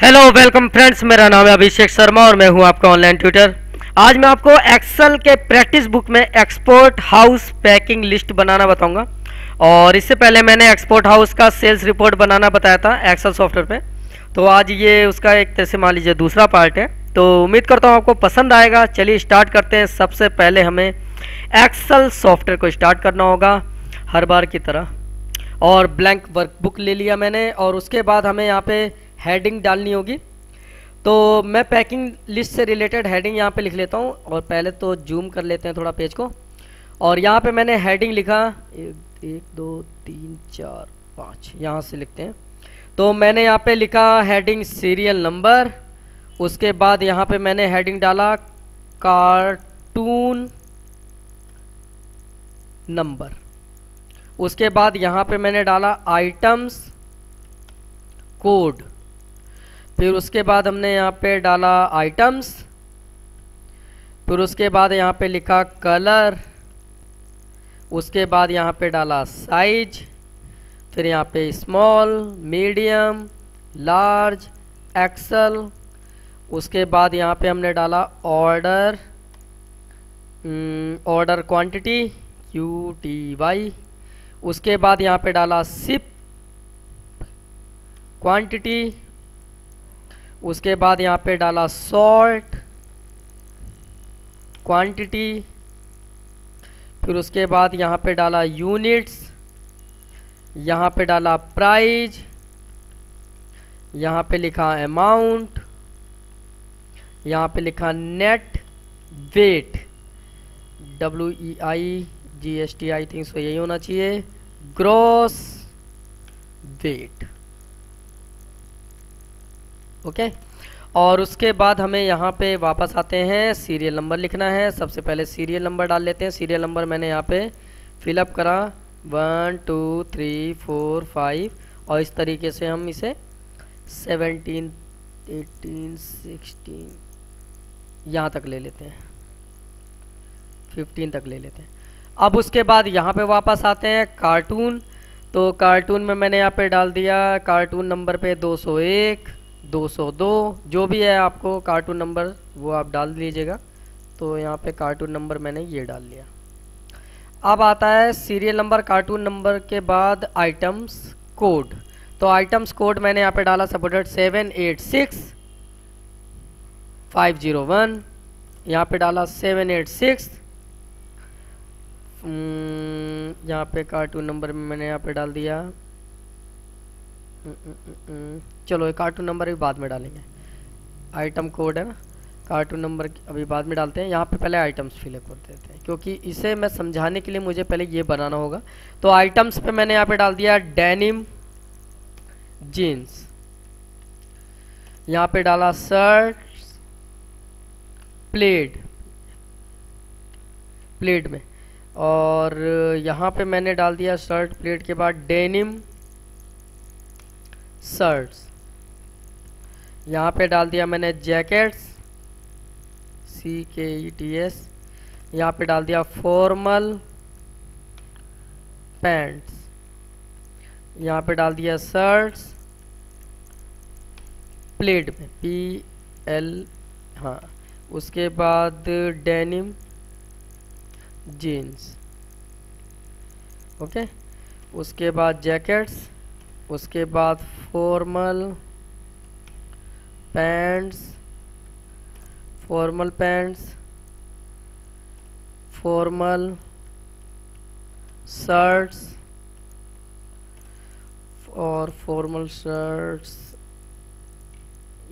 Hello welcome friends, मेरा नाम है अभिषेक शर्मा और मैं हूं आपका ऑनलाइन ट्यूटर। आज मैं आपको एक्सेल के प्रैक्टिस बुक में एक्सपोर्ट हाउस पैकिंग लिस्ट बनाना बताऊंगा। और इससे पहले मैंने एक्सपोर्ट हाउस का सेल्स रिपोर्ट बनाना बताया था एक्सेल सॉफ्टवेयर पे। तो आज ये उसका एक तरह से मान लीजिए दूसरा पार्ट है। तो उम्मीद करता हूँ आपको पसंद आएगा। चलिए स्टार्ट करते हैं। सबसे पहले हमें एक्सेल सॉफ्टवेयर को स्टार्ट करना होगा हर बार की तरह। और ब्लैंक वर्कबुक ले लिया मैंने और उसके बाद हमें यहाँ पे हेडिंग डालनी होगी। तो मैं पैकिंग लिस्ट से रिलेटेड हेडिंग यहाँ पे लिख लेता हूँ। और पहले तो जूम कर लेते हैं थोड़ा पेज को। और यहाँ पे मैंने हेडिंग लिखा 1 2 3 4 5, यहाँ से लिखते हैं। तो मैंने यहाँ पे लिखा हेडिंग सीरियल नंबर। उसके बाद यहाँ पे मैंने हेडिंग डाला कार्टून नंबर। उसके बाद यहाँ पे मैंने डाला आइटम्स कोड। फिर उसके बाद हमने यहाँ पे डाला आइटम्स। फिर उसके बाद यहाँ पे लिखा कलर। उसके बाद यहाँ पे डाला साइज। फिर यहाँ पे स्मॉल, मीडियम, लार्ज, एक्सेल। उसके बाद यहाँ पे हमने डाला ऑर्डर क्वांटिटी QTY। उसके बाद यहाँ पे डाला शिप क्वांटिटी। उसके बाद यहाँ पे डाला सॉर्ट क्वांटिटी। फिर उसके बाद यहाँ पे डाला यूनिट्स। यहाँ पे डाला प्राइस। यहाँ पे लिखा अमाउंट। यहाँ पे लिखा net weight WEIGST, I think so यही होना चाहिए, ग्रॉस वेट। ओके। और उसके बाद हमें यहाँ पे वापस आते हैं, सीरियल नंबर लिखना है। सबसे पहले सीरियल नंबर डाल लेते हैं। सीरियल नंबर मैंने यहाँ पे फिलअप करा 1 2 3 4 5। और इस तरीके से हम इसे 17 18 16 यहाँ तक ले लेते हैं, 15 तक ले लेते हैं। अब उसके बाद यहाँ पे वापस आते हैं कार्टून। तो कार्टून में मैंने यहाँ पे डाल दिया कार्टून नंबर पे 201 202, जो भी है आपको कार्टून नंबर वो आप डाल लीजिएगा। तो यहाँ पे कार्टून नंबर मैंने ये डाल लिया। अब आता है सीरियल नंबर, कार्टून नंबर के बाद आइटम्स कोड। तो आइटम्स कोड मैंने यहाँ पे डाला सपोर्टेड 786501। यहाँ पे डाला 786। यहाँ पे कार्टून नंबर में मैंने यहाँ पे डाल दिया चलो ये कार्टून नंबर भी बाद में डालेंगे। आइटम कोड है ना, कार्टून नंबर अभी बाद में डालते हैं। यहाँ पे पहले आइटम्स फिलअप कर देते हैं क्योंकि इसे मैं समझाने के लिए मुझे पहले ये बनाना होगा। तो आइटम्स पे मैंने यहाँ पे डाल दिया डेनिम जीन्स। यहाँ पे डाला शर्ट प्लेट में। और यहाँ पे मैंने डाल दिया शर्ट प्लेट के बाद डेनिम शर्ट्स। यहाँ पे डाल दिया मैंने जैकेट्स CKETS। यहाँ पे डाल दिया फॉर्मल पैंट्स। यहाँ पे डाल दिया शर्ट्स प्लेट में PL, हाँ। उसके बाद डेनिम जीन्स। ओके। उसके बाद जैकेट्स। उसके बाद फॉर्मल पैंट्स फॉर्मल शर्ट्स और फॉर्मल शर्ट्स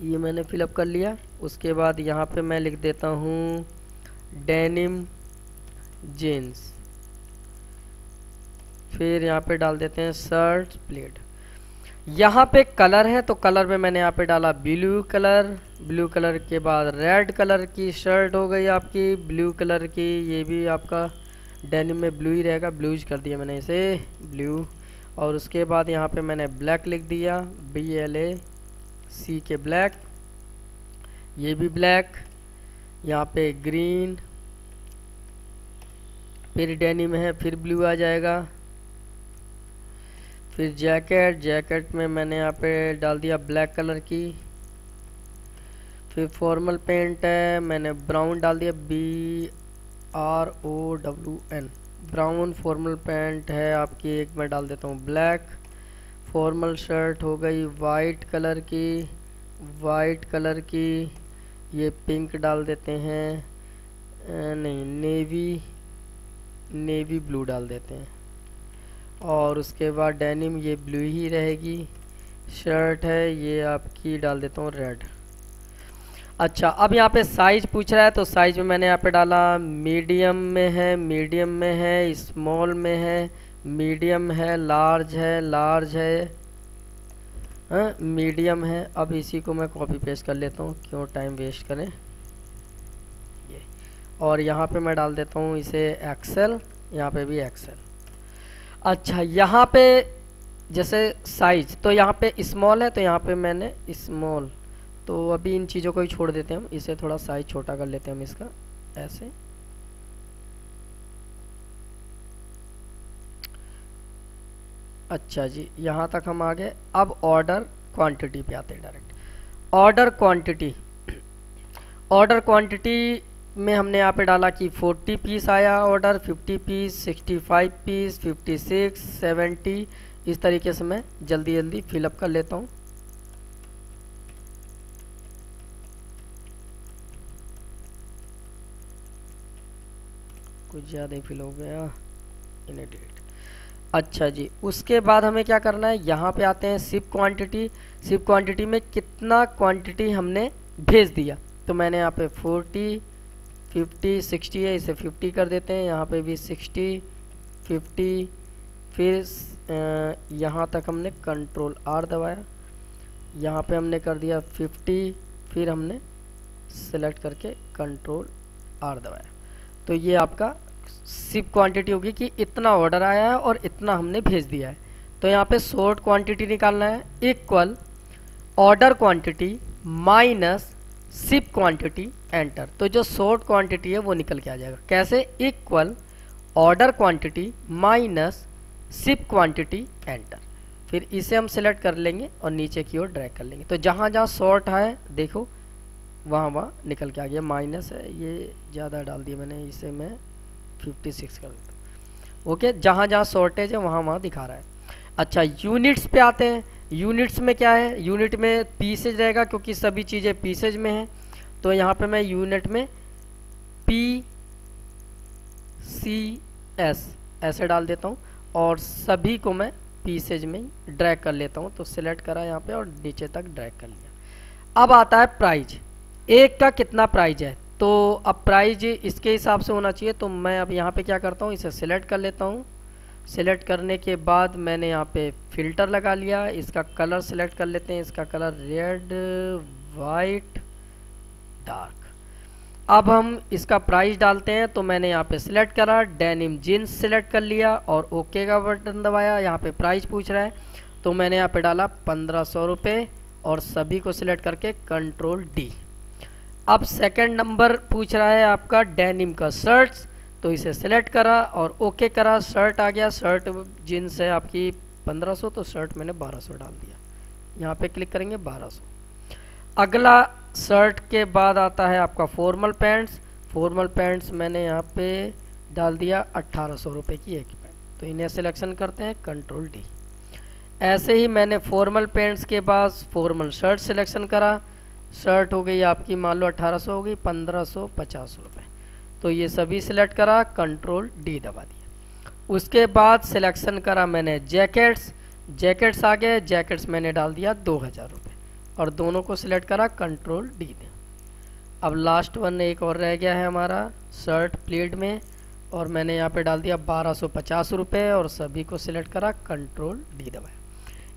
ये मैंने फिलअप कर लिया। उसके बाद यहाँ पे मैं लिख देता हूँ डेनिम जीन्स। फिर यहाँ पे डाल देते हैं शर्ट प्लेट। यहाँ पे कलर है तो कलर में मैंने यहाँ पे डाला ब्लू कलर के बाद रेड कलर की शर्ट हो गई आपकी, ब्लू कलर की। ये भी आपका डेनिम में ब्लू ही रहेगा, ब्लूज कर दिया मैंने इसे ब्लू। और उसके बाद यहाँ पे मैंने ब्लैक लिख दिया BLAC ब्लैक, ये भी ब्लैक। यहाँ पे ग्रीन, फिर डेनिम है, फिर ब्लू आ जाएगा। फिर जैकेट में मैंने यहाँ पे डाल दिया ब्लैक कलर की फिर फॉर्मल पेंट है, मैंने ब्राउन डाल दिया, BROWN, ब्राउन फॉर्मल पैंट है आपकी। एक मैं डाल देता हूँ ब्लैक। फॉर्मल शर्ट हो गई वाइट कलर की, वाइट कलर की। ये पिंक डाल देते हैं, नहीं नेवी ब्लू डाल देते हैं। और उसके बाद डेनिम ये ब्लू ही रहेगी। शर्ट है ये आपकी डाल देता हूँ रेड। अच्छा, अब यहाँ पे साइज पूछ रहा है, तो साइज में मैंने यहाँ पे डाला मीडियम में है, मीडियम में है, स्मॉल में है, मीडियम है, लार्ज है, हाँ मीडियम है। अब इसी को मैं कॉपी पेस्ट कर लेता हूँ, क्यों टाइम वेस्ट करें ये। और यहाँ पे मैं डाल देता हूँ इसे एक्सेल, यहाँ पे भी एक्सेल। अच्छा, यहाँ पे जैसे साइज तो यहाँ पे स्मॉल है, तो यहाँ पे मैंने स्मॉल, तो अभी इन चीज़ों को ही छोड़ देते हैं हम, इसे थोड़ा साइज छोटा कर लेते हैं हम इसका, ऐसे। अच्छा जी, यहाँ तक हम आ गए। अब ऑर्डर क्वांटिटी पे आते हैं डायरेक्ट। ऑर्डर क्वांटिटी में हमने यहाँ पे डाला कि 40 पीस आया ऑर्डर, 50 पीस, 65 पीस, 56, 70। इस तरीके से मैं जल्दी जल्दी फिलअप कर लेता हूँ। कुछ ज़्यादा ही फिल हो गया, इन्हें डिलीट। अच्छा जी, उसके बाद हमें क्या करना है, यहाँ पे आते हैं शिप क्वांटिटी। शिप क्वांटिटी में कितना क्वांटिटी हमने भेज दिया, तो मैंने यहाँ पे 40, 50, 60 है, इसे 50 कर देते हैं। यहाँ पे भी 60, 50, फिर यहाँ तक हमने कंट्रोल R दबाया, यहाँ पे हमने कर दिया 50, फिर हमने सेलेक्ट करके कंट्रोल R दबाया। तो ये आपका शिप क्वांटिटी होगी कि इतना ऑर्डर आया है और इतना हमने भेज दिया है। तो यहाँ पे शॉर्ट क्वांटिटी निकालना है, equal order quantity minus ship quantity, enter. तो जो शॉर्ट क्वांटिटी है वो निकल के आ जाएगा। कैसे, equal order quantity minus ship quantity, enter. फिर इसे हम सिलेक्ट कर लेंगे और नीचे की ओर ड्रैग कर लेंगे। तो जहाँ जहाँ शॉर्ट है देखो वहाँ निकल के आ गया। माइनस है, ये ज़्यादा डाल दिया मैंने, इसे मैं 56 कर देता हूँ। ओके, जहाँ जहाँ शॉर्टेज है वहाँ दिखा रहा है। अच्छा, यूनिट्स पे आते हैं। यूनिट्स में क्या है, यूनिट में पीसेज रहेगा क्योंकि सभी चीज़ें पीसेज में हैं। तो यहाँ पे मैं यूनिट में PCS ऐसे डाल देता हूँ और सभी को मैं पीसेज में ड्रैग कर लेता हूँ। तो सिलेक्ट करा यहाँ पे और नीचे तक ड्रैग कर लिया। अब आता है प्राइज, एक का कितना प्राइज है। तो अब प्राइज इसके हिसाब से होना चाहिए। तो मैं अब यहाँ पे क्या करता हूँ, इसे सिलेक्ट कर लेता हूँ। सिलेक्ट करने के बाद मैंने यहाँ पे फिल्टर लगा लिया। इसका कलर सिलेक्ट कर लेते हैं, इसका कलर रेड, वाइट, डार्क। अब हम इसका प्राइस डालते हैं। तो मैंने यहाँ पे सिलेक्ट करा, डेनिम जीन्स सिलेक्ट कर लिया और ओके का बटन दबाया। यहाँ पे प्राइस पूछ रहा है तो मैंने यहाँ पे डाला 1500 रुपये और सभी को सिलेक्ट करके कंट्रोल D। अब सेकंड नंबर पूछ रहा है आपका डेनिम का शर्ट्स, तो इसे सिलेक्ट करा और ओके करा, शर्ट आ गया। शर्ट जीन्स है आपकी 1500, तो शर्ट मैंने 1200 डाल दिया। यहाँ पे क्लिक करेंगे 1200। अगला शर्ट के बाद आता है आपका फॉर्मल पैंट्स। फॉर्मल पैंट्स मैंने यहाँ पे डाल दिया 1800 रुपये की एक पैंट। तो इन्हें सिलेक्शन करते हैं, कंट्रोल D। ऐसे ही मैंने फॉर्मल पैंट्स के बाद फॉर्मल शर्ट सिलेक्शन करा। शर्ट हो गई आपकी मान लो 1800 हो गई, 1550 रुपये। तो ये सभी सिलेक्ट करा, कंट्रोल D दबा दिया। उसके बाद सिलेक्शन करा मैंने जैकेट्स। जैकेट्स आ गए, जैकेट्स मैंने डाल दिया 2000 रुपये और दोनों को सिलेक्ट करा, कंट्रोल D दे। अब लास्ट वन एक और रह गया है हमारा शर्ट प्लेट में, और मैंने यहाँ पे डाल दिया 1250 रुपये और सभी को सिलेक्ट करा, कंट्रोल D दबाया।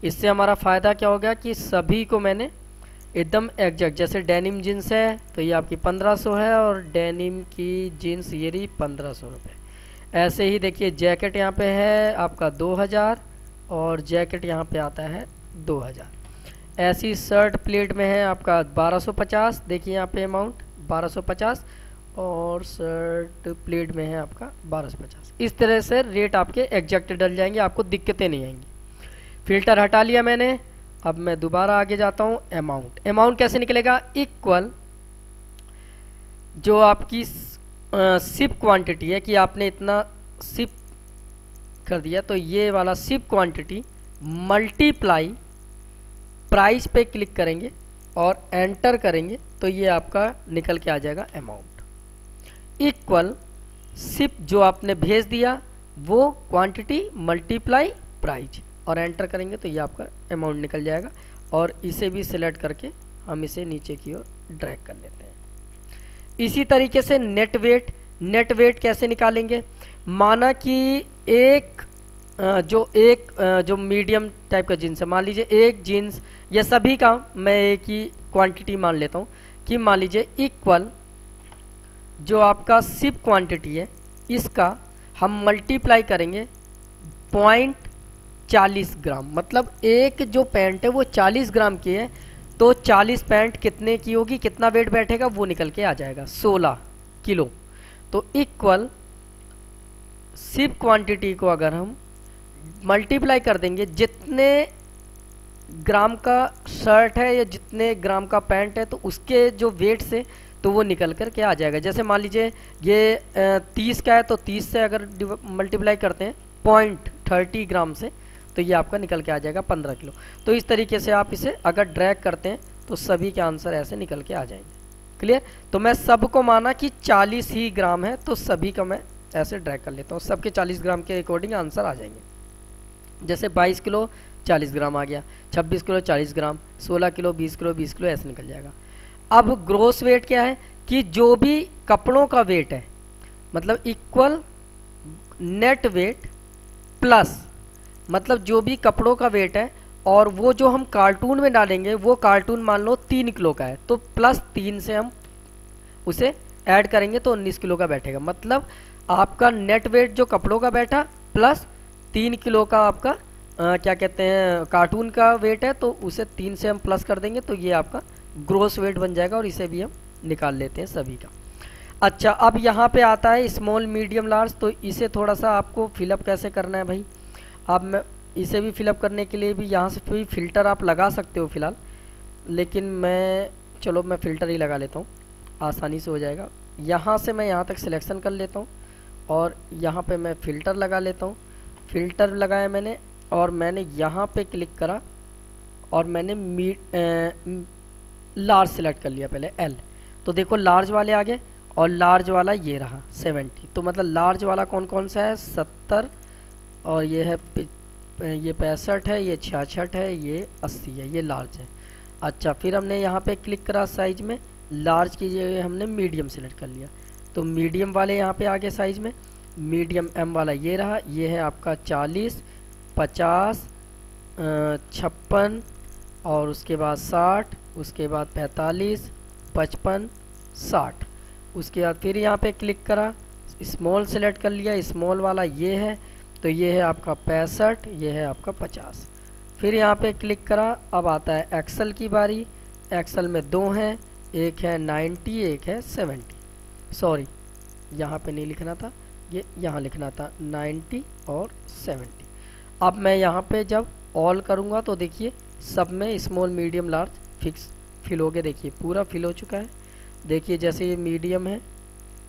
इससे हमारा फ़ायदा क्या हो गया कि सभी को मैंने एकदम एग्जैक्ट, जैसे डेनिम जीन्स है तो ये आपकी 1500 है और डेनिम की जीन्स ये रही 1500 रुपये। ऐसे ही देखिए जैकेट यहाँ पे है आपका 2000 और जैकेट यहाँ पे आता है 2000। ऐसी शर्ट प्लेट में है आपका 1250, देखिए यहाँ पे अमाउंट 1250 और शर्ट प्लेट में है आपका 1250। इस तरह से रेट आपके एग्जैक्ट डल जाएंगे, आपको दिक्कतें नहीं आएंगी। फिल्टर हटा लिया मैंने। अब मैं दोबारा आगे जाता हूँ। अमाउंट, अमाउंट कैसे निकलेगा, इक्वल जो आपकी शिप क्वांटिटी है कि आपने इतना शिप कर दिया, तो ये वाला शिप क्वांटिटी मल्टीप्लाई प्राइस पे क्लिक करेंगे और एंटर करेंगे तो ये आपका निकल के आ जाएगा अमाउंट इक्वल शिप जो आपने भेज दिया वो क्वांटिटी मल्टीप्लाई प्राइस, और एंटर करेंगे तो ये आपका अमाउंट निकल जाएगा। और इसे भी सिलेक्ट करके हम इसे नीचे की ओर ड्रैग कर लेते हैं। इसी तरीके से नेट वेट कैसे निकालेंगे? माना कि एक जो मीडियम टाइप का जीन्स है, मान लीजिए एक जीन्स या सभी का मैं एक ही क्वांटिटी मान लेता हूँ कि मान लीजिए इक्वल जो आपका शिप क्वांटिटी है इसका हम मल्टीप्लाई करेंगे 0.40 ग्राम, मतलब एक जो पैंट है वो 40 ग्राम की है, तो 40 पैंट कितने की होगी, कितना वेट बैठेगा वो निकल के आ जाएगा 16 किलो। तो इक्वल शिप क्वांटिटी को अगर हम मल्टीप्लाई कर देंगे, जितने ग्राम का शर्ट है या जितने ग्राम का पैंट है तो उसके जो वेट से तो वो निकल कर के आ जाएगा। जैसे मान लीजिए ये 30 का है तो 30 से अगर मल्टीप्लाई करते हैं 0.30 ग्राम से तो ये आपका निकल के आ जाएगा 15 किलो। तो इस तरीके से आप इसे अगर ड्रैग करते हैं तो सभी के आंसर ऐसे निकल के आ जाएंगे। क्लियर? तो मैं सबको माना कि 40 ही ग्राम है तो सभी का मैं ऐसे ड्रैग कर लेता हूँ, सबके 40 ग्राम के अकॉर्डिंग आंसर आ जाएंगे। जैसे 22 किलो 40 ग्राम आ गया, 26 किलो 40 ग्राम, 16 किलो 20 किलो 20 किलो ऐसे निकल जाएगा। अब ग्रोस वेट क्या है कि जो भी कपड़ों का वेट है, मतलब इक्वल नेट वेट प्लस, मतलब जो भी कपड़ों का वेट है और वो जो हम कार्टून में डालेंगे वो कार्टून मान लो 3 किलो का है तो प्लस 3 से हम उसे ऐड करेंगे तो 19 किलो का बैठेगा। मतलब आपका नेट वेट जो कपड़ों का बैठा प्लस 3 किलो का आपका क्या कहते हैं कार्टून का वेट है, तो उसे 3 से हम प्लस कर देंगे तो ये आपका ग्रोस वेट बन जाएगा और इसे भी हम निकाल लेते हैं सभी का। अच्छा, अब यहाँ पे आता है स्मॉल मीडियम लार्ज, तो इसे थोड़ा सा आपको फिलअप कैसे करना है भाई। अब मैं इसे भी फिलअप करने के लिए भी यहाँ से भी फ़िल्टर आप लगा सकते हो फ़िलहाल, लेकिन मैं चलो मैं फ़िल्टर ही लगा लेता हूँ, आसानी से हो जाएगा। यहाँ से मैं यहाँ तक सिलेक्शन कर लेता हूँ और यहाँ पे मैं फ़िल्टर लगा लेता हूँ। फ़िल्टर लगाया मैंने और मैंने यहाँ पे क्लिक करा और मैंने लार्ज सेलेक्ट कर लिया पहले L, तो देखो लार्ज वाले आ गए और लार्ज वाला ये रहा 70। तो मतलब लार्ज वाला कौन कौन सा है 70 और ये है ये 65 है, ये 66 है, ये 80 है, ये लार्ज है। अच्छा, फिर हमने यहाँ पे क्लिक करा साइज में, लार्ज की जगह हमने मीडियम सेलेक्ट कर लिया तो मीडियम वाले यहाँ पे आ गए साइज में। मीडियम M वाला ये रहा, ये है आपका 40, 50, 56 और उसके बाद 60, उसके बाद 45, 55, 60। उसके बाद फिर यहाँ पे क्लिक करा, स्मॉल सेलेक्ट कर लिया, स्मॉल वाला ये है तो ये है आपका 65, ये है आपका 50। फिर यहाँ पे क्लिक करा, अब आता है एक्सेल की बारी। एक्सेल में 2 हैं, एक है 90, एक है 70। सॉरी, यहाँ पे नहीं लिखना था, ये यहाँ लिखना था 90 और 70। अब मैं यहाँ पे जब ऑल करूँगा तो देखिए सब में small medium large fix fill हो गए, देखिए पूरा फिल हो चुका है। देखिए जैसे ये मीडियम है,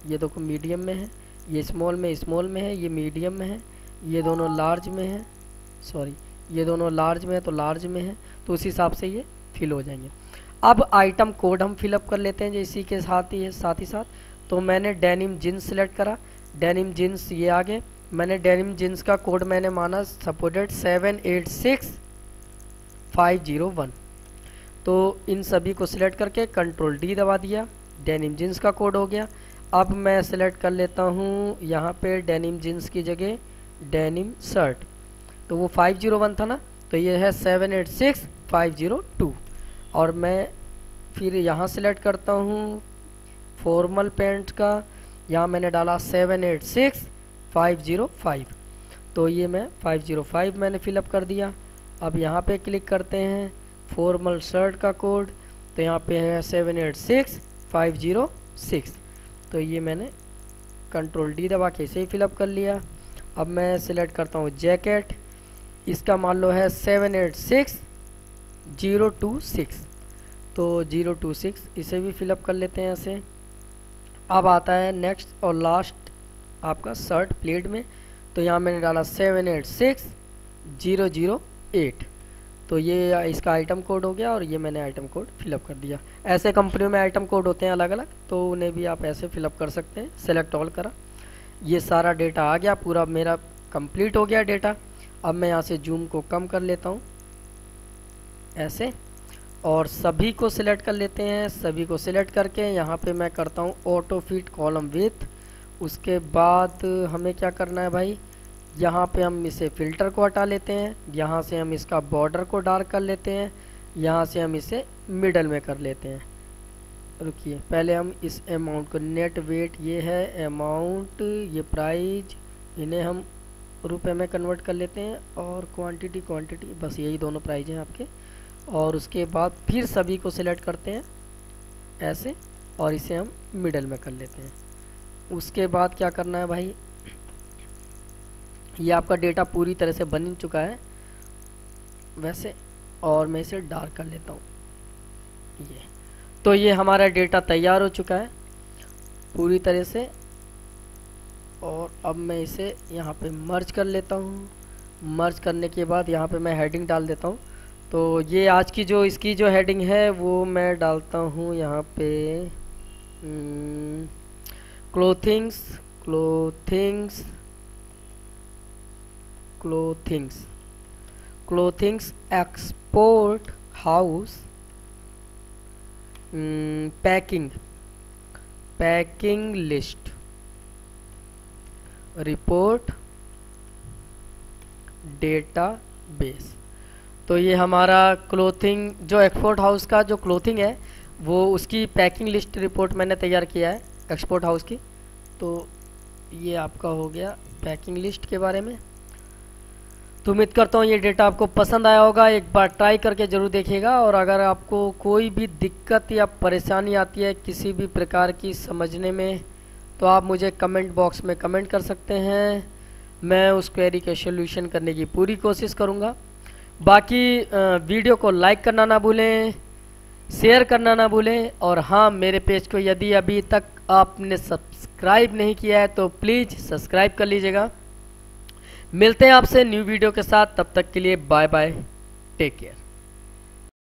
ये देखो मीडियम में है, ये स्मॉल में है, ये मीडियम में है, ये दोनों लार्ज में है, सॉरी ये दोनों लार्ज में है तो लार्ज में है, तो उस हिसाब से ये फिल हो जाएंगे। अब आइटम कोड हम फिलअप कर लेते हैं जो इसी के साथ ही है। तो मैंने डेनिम जीन्स सेलेक्ट करा, डेनिम जीन्स ये आ गए। मैंने डेनिम जीन्स का कोड मैंने माना सपोर्टेड 786501। तो इन सभी को सिलेक्ट करके कंट्रोल D दबा दिया, डेनिम जीन्स का कोड हो गया। अब मैं सिलेक्ट कर लेता हूँ यहाँ पे डेनिम जीन्स की जगह डेनिम शर्ट, तो वो 501 था ना, तो ये है 786502। और मैं फिर यहाँ सिलेक्ट करता हूँ फॉर्मल पैंट का, यहाँ मैंने डाला 786505, तो ये मैं 505 मैंने फिलअप कर दिया। अब यहाँ पे क्लिक करते हैं फॉर्मल शर्ट का कोड, तो यहाँ पे है 786506, तो ये मैंने कंट्रोल D दबा के इसे ही फिलअप कर लिया। अब मैं सिलेक्ट करता हूँ जैकेट, इसका मान लो है 786026, तो 026 इसे भी फिलअप कर लेते हैं ऐसे। अब आता है नेक्स्ट और लास्ट आपका शर्ट प्लेट में। तो यहाँ मैंने डाला 786008। तो ये इसका आइटम कोड हो गया और ये मैंने आइटम कोड फिलअप कर दिया। ऐसे कंपनियों में आइटम कोड होते हैं अलग अलग, तो उन्हें भी आप ऐसे फिलअप कर सकते हैं। सेलेक्ट ऑल करा, ये सारा डेटा आ गया, पूरा मेरा कंप्लीट हो गया डेटा। अब मैं यहाँ से जूम को कम कर लेता हूँ ऐसे, और सभी को सिलेक्ट कर लेते हैं। सभी को सिलेक्ट करके यहाँ पे मैं करता हूँ ऑटो फिट कॉलम विथ। उसके बाद हमें क्या करना है भाई, यहाँ पे हम इसे फ़िल्टर को हटा लेते हैं, यहाँ से हम इसका बॉर्डर को डार्क कर लेते हैं, यहाँ से हम इसे मिडल में कर लेते हैं। रुकिए, पहले हम इस अमाउंट को, नेट वेट ये है अमाउंट, ये प्राइस, इन्हें हम रुपए में कन्वर्ट कर लेते हैं, और क्वांटिटी बस यही दोनों प्राइस हैं आपके। और उसके बाद फिर सभी को सिलेक्ट करते हैं ऐसे, और इसे हम मिडल में कर लेते हैं। उसके बाद क्या करना है भाई, ये आपका डेटा पूरी तरह से बन चुका है वैसे, और मैं इसे डार्क कर लेता हूँ ये। तो ये हमारा डेटा तैयार हो चुका है पूरी तरह से, और अब मैं इसे यहाँ पे मर्ज कर लेता हूँ। मर्ज करने के बाद यहाँ पे मैं हेडिंग डाल देता हूँ। तो ये आज की जो इसकी जो हेडिंग है वो मैं डालता हूँ यहाँ पे clothings export house packing list report data base. तो ये हमारा क्लोथिंग जो एक्सपोर्ट हाउस का जो क्लोथिंग है वो उसकी पैकिंग लिस्ट रिपोर्ट मैंने तैयार किया है एक्सपोर्ट हाउस की। तो ये आपका हो गया पैकिंग लिस्ट के बारे में। तो उम्मीद करता हूँ ये डेटा आपको पसंद आया होगा, एक बार ट्राई करके ज़रूर देखिएगा। और अगर आपको कोई भी दिक्कत या परेशानी आती है किसी भी प्रकार की समझने में, तो आप मुझे कमेंट बॉक्स में कमेंट कर सकते हैं। मैं उस क्वेरी के सोल्यूशन करने की पूरी कोशिश करूँगा। बाकी वीडियो को लाइक करना ना भूलें, शेयर करना ना भूलें, और हाँ, मेरे पेज को यदि अभी तक आपने सब्सक्राइब नहीं किया है तो प्लीज़ सब्सक्राइब कर लीजिएगा। मिलते हैं आपसे न्यू वीडियो के साथ, तब तक के लिए बाय बाय, टेक केयर।